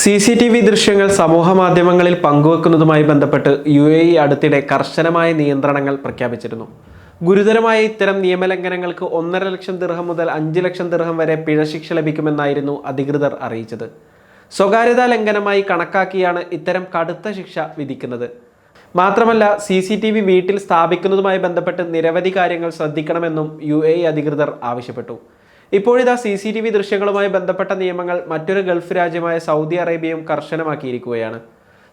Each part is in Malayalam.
CCTV ദൃശ്യങ്ങൾ സമൂഹമാധ്യമങ്ങളിൽ പങ്കുവെക്കുന്നതുമായി ബന്ധപ്പെട്ട് UAE അടുത്തിടെ കർശനമായ നിയന്ത്രണങ്ങൾ പ്രഖ്യാപിച്ചിരുന്നു. ഗുരുതരമായ ഇത്തരം നിയമലംഘനങ്ങൾക്ക് 1.5 ലക്ഷം ദിർഹം മുതൽ 5 ലക്ഷം ദിർഹം വരെ പിഴ ശിക്ഷ ലഭിക്കുമെന്നായിരുന്നു അധികൃതർ അറിയിച്ചത്. സ്വകാര്യതാ ലംഘനമായി കണക്കാക്കിയാണ് ഇത്തരം കടുത്ത ശിക്ഷ വിധിക്കുന്നത്. മാത്രമല്ല CCTV വീട്ടിൽ സ്ഥാപിക്കുന്നതുമായി ബന്ധപ്പെട്ട് നിരവധി കാര്യങ്ങൾ ശ്രദ്ധിക്കണമെന്നും UAE അധികൃതർ ആവശ്യപ്പെട്ടു. ഇപ്പോഴിതാ CCTV ദൃശ്യങ്ങളുമായി ബന്ധപ്പെട്ട നിയമങ്ങൾ മറ്റൊരു ഗൾഫ് രാജ്യമായ സൗദി അറേബ്യയും കർശനമാക്കിയിരിക്കുകയാണ്.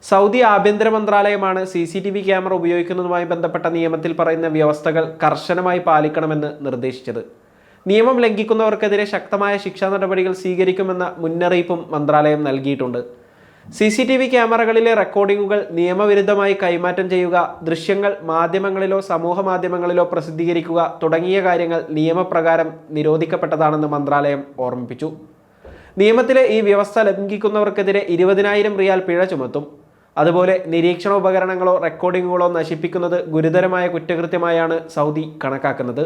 സൗദി ആഭ്യന്തര മന്ത്രാലയമാണ് CCTV ക്യാമറ ഉപയോഗിക്കുന്നതുമായി ബന്ധപ്പെട്ട നിയമത്തിൽ പറയുന്ന വ്യവസ്ഥകൾ കർശനമായി പാലിക്കണമെന്ന് നിർദ്ദേശിച്ചത്. നിയമം ലംഘിക്കുന്നവർക്കെതിരെ ശക്തമായ ശിക്ഷാ നടപടികൾ സ്വീകരിക്കുമെന്ന മുന്നറിയിപ്പും മന്ത്രാലയം നൽകിയിട്ടുണ്ട്. CCTV ക്യാമറകളിലെ റെക്കോർഡിംഗുകൾ നിയമവിരുദ്ധമായി കൈമാറ്റം ചെയ്യുക, ദൃശ്യങ്ങൾ മാധ്യമങ്ങളിലോ സമൂഹ മാധ്യമങ്ങളിലോ പ്രസിദ്ധീകരിക്കുക തുടങ്ങിയ കാര്യങ്ങൾ നിയമപ്രകാരം നിരോധിക്കപ്പെട്ടതാണെന്ന് മന്ത്രാലയം ഓർമ്മിപ്പിച്ചു. നിയമത്തിലെ ഈ വ്യവസ്ഥ ലംഘിക്കുന്നവർക്കെതിരെ 20,000 റിയാൽ പിഴ ചുമത്തും. അതുപോലെ നിരീക്ഷണ ഉപകരണങ്ങളോ റെക്കോർഡിംഗുകളോ നശിപ്പിക്കുന്നത് ഗുരുതരമായ കുറ്റകൃത്യമായാണ് സൗദി കണക്കാക്കുന്നത്.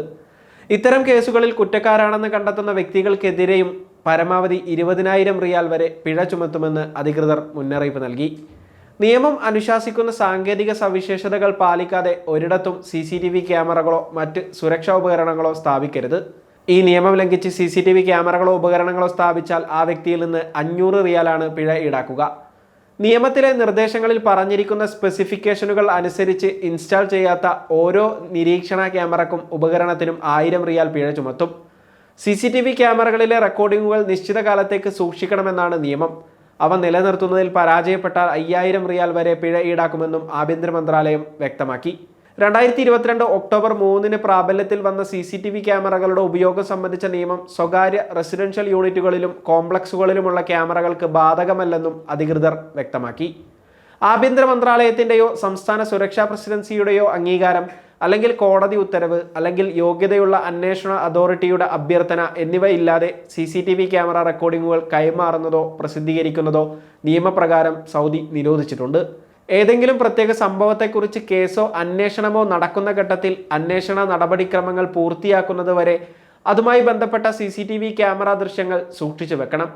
ഇത്തരം കേസുകളിൽ കുറ്റക്കാരാണെന്ന് കണ്ടെത്തുന്ന വ്യക്തികൾക്കെതിരെയും പരമാവധി 20,000 റിയാൽ വരെ പിഴ ചുമത്തുമെന്ന് അധികൃതർ മുന്നറിയിപ്പ് നൽകി. നിയമം അനുശാസിക്കുന്ന സാങ്കേതിക സവിശേഷതകൾ പാലിക്കാതെ ഒരിടത്തും CCTV ക്യാമറകളോ മറ്റ് സുരക്ഷാ ഉപകരണങ്ങളോ സ്ഥാപിക്കരുത്. ഈ നിയമം ലംഘിച്ച് CCTV ക്യാമറകളോ ഉപകരണങ്ങളോ സ്ഥാപിച്ചാൽ ആ വ്യക്തിയിൽ നിന്ന് 500 റിയാലാണ് പിഴ ഈടാക്കുക. നിയമത്തിലെ നിർദ്ദേശങ്ങളിൽ പറഞ്ഞിരിക്കുന്ന സ്പെസിഫിക്കേഷനുകൾ അനുസരിച്ച് ഇൻസ്റ്റാൾ ചെയ്യാത്ത ഓരോ നിരീക്ഷണ ക്യാമറക്കും ഉപകരണത്തിനും 1000 റിയാൽ പിഴ ചുമത്തും. CCTV ക്യാമറകളിലെ റെക്കോർഡിംഗുകൾ നിശ്ചിത കാലത്തേക്ക് സൂക്ഷിക്കണമെന്നാണ് നിയമം. അവ നിലനിർത്തുന്നതിൽ പരാജയപ്പെട്ടാൽ 5000 റിയാൽ വരെ പിഴ ഈടാക്കുമെന്നും ആഭ്യന്തര മന്ത്രാലയം വ്യക്തമാക്കി. 2022 ഒക്ടോബർ 3 പ്രാബല്യത്തിൽ വന്ന CCTV ക്യാമറകളുടെ ഉപയോഗം സംബന്ധിച്ച നിയമം സ്വകാര്യ റെസിഡൻഷ്യൽ യൂണിറ്റുകളിലും കോംപ്ലക്സുകളിലുമുള്ള ക്യാമറകൾക്ക് ബാധകമല്ലെന്നും അധികൃതർ വ്യക്തമാക്കി. ആഭ്യന്തര മന്ത്രാലയത്തിൻ്റെയോ സംസ്ഥാന സുരക്ഷാ പ്രസിഡൻസിയുടെയോ അംഗീകാരം, അല്ലെങ്കിൽ കോടതി ഉത്തരവ്, അല്ലെങ്കിൽ യോഗ്യതയുള്ള അന്വേഷണ അതോറിറ്റിയുടെ അഭ്യർത്ഥന എന്നിവയില്ലാതെ CCTV ക്യാമറ റെക്കോർഡിംഗുകൾ കൈമാറുന്നതോ പ്രസിദ്ധീകരിക്കുന്നതോ നിയമപ്രകാരം സൗദി നിരോധിച്ചിട്ടുണ്ട്. ഏതെങ്കിലും പ്രത്യേക സംഭവത്തെക്കുറിച്ച് കേസോ അന്വേഷണമോ നടക്കുന്ന ഘട്ടത്തിൽ അന്വേഷണ നടപടിക്രമങ്ങൾ പൂർത്തിയാക്കുന്നത് വരെ അതുമായി ബന്ധപ്പെട്ട CCTV ക്യാമറ ദൃശ്യങ്ങൾ സൂക്ഷിച്ചു വെക്കണം.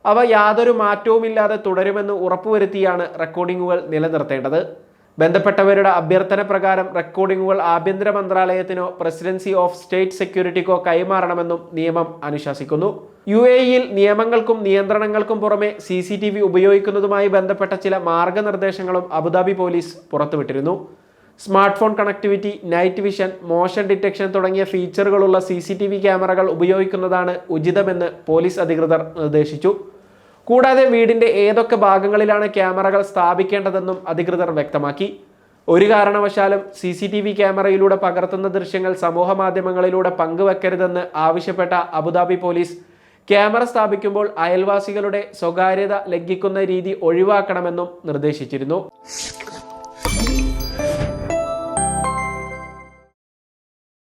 അവ യാതൊരു മാറ്റവുമില്ലാതെ തുടരുമെന്ന് ഉറപ്പുവരുത്തിയാണ് റെക്കോർഡിംഗുകൾ നിലനിർത്തേണ്ടത്. ബന്ധപ്പെട്ടവരുടെ അഭ്യർത്ഥന പ്രകാരം റെക്കോർഡിംഗുകൾ ആഭ്യന്തര മന്ത്രാലയത്തിനോ പ്രസിഡൻസി ഓഫ് സ്റ്റേറ്റ് സെക്യൂരിറ്റിക്കോ കൈമാറണമെന്നും നിയമം അനുശാസിക്കുന്നു. UAEയിൽ നിയമങ്ങൾക്കും നിയന്ത്രണങ്ങൾക്കും പുറമെ CCTV ഉപയോഗിക്കുന്നതുമായി ബന്ധപ്പെട്ട ചില മാർഗനിർദ്ദേശങ്ങളും അബുദാബി പോലീസ് പുറത്തുവിട്ടിരുന്നു. Smart phone connectivity, night vision, motion detection തുടങ്ങിയ ഫീച്ചറുകളുള്ള CCTV ക്യാമറകൾ ഉപയോഗിക്കുന്നതാണ് ഉചിതമെന്ന് പോലീസ് അധികൃതർ നിർദ്ദേശിച്ചു. കൂടാതെ വീടിൻ്റെ ഏതൊക്കെ ഭാഗങ്ങളിലാണ് ക്യാമറകൾ സ്ഥാപിക്കേണ്ടതെന്നും അധികൃതർ വ്യക്തമാക്കി. ഒരു കാരണവശാലും CCTV ക്യാമറയിലൂടെ പകർത്തുന്ന ദൃശ്യങ്ങൾ സമൂഹ മാധ്യമങ്ങളിലൂടെ പങ്കുവെക്കരുതെന്ന് ആവശ്യപ്പെട്ട അബുദാബി പോലീസ് ക്യാമറ സ്ഥാപിക്കുമ്പോൾ അയൽവാസികളുടെ സ്വകാര്യത ലംഘിക്കുന്ന രീതി ഒഴിവാക്കണമെന്നും നിർദ്ദേശിച്ചിരുന്നു.